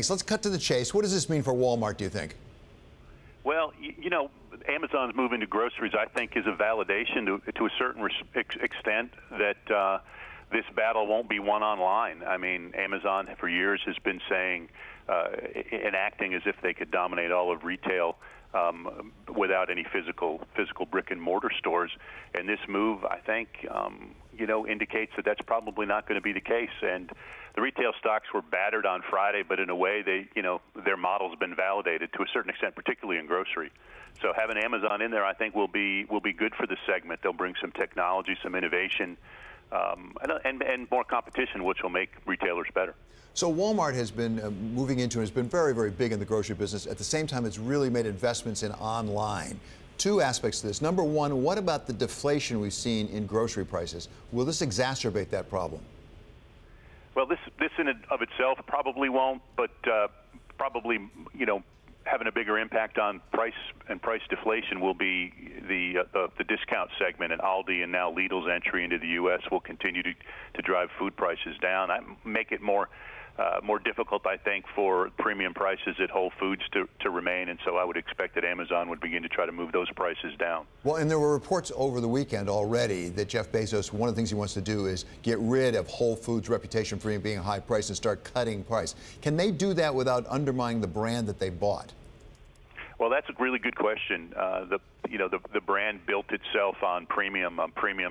So let's cut to the chase. What does this mean for Walmart, do you think? Well, Amazon's move into groceries, I think, is a validation to a certain extent that this battle won't be won online. I mean, Amazon for years has been saying and acting as if they could dominate all of retail without any physical brick and mortar stores. And this move, I think, indicates that that's probably not going to be the case. And the retail stocks were battered on Friday, but in a way, their model's been validated to a certain extent, particularly in grocery. So having Amazon in there, I think, will be good for the segment. They'll bring some technology, some innovation, and more competition, which will make retailers better. So Walmart has been moving into and has been very, very big in the grocery business. At the same time, it's really made investments in online. Two aspects to this. Number one, what about the deflation we've seen in grocery prices? Will this exacerbate that problem? Well, this in and of itself probably won't, but probably, having a bigger impact on price and price deflation will be the discount segment, and Aldi and now Lidl's entry into the U.S. will continue to drive food prices down. Make it more difficult, I think, for premium prices at Whole Foods to remain, and so I would expect that Amazon would begin to try to move those prices down. Well, and there were reports over the weekend already that Jeff Bezos, one of the things he wants to do is get rid of Whole Foods' reputation for being high price and start cutting price. Can they do that without undermining the brand that they bought? Well, that's a really good question. The brand built itself on premium,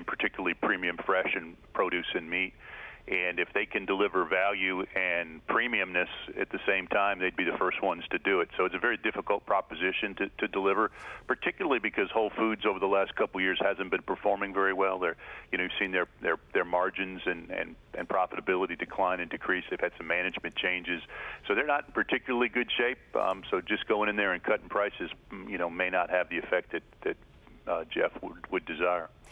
particularly premium fresh and produce and meat. And if they can deliver value and premiumness at the same time, they'd be the first ones to do it. So it's a very difficult proposition to deliver, particularly because Whole Foods over the last couple of years hasn't been performing very well. You've seen their margins and profitability decline and decrease. They've had some management changes, so they're not in particularly good shape. So just going in there and cutting prices, may not have the effect that Jeff would desire.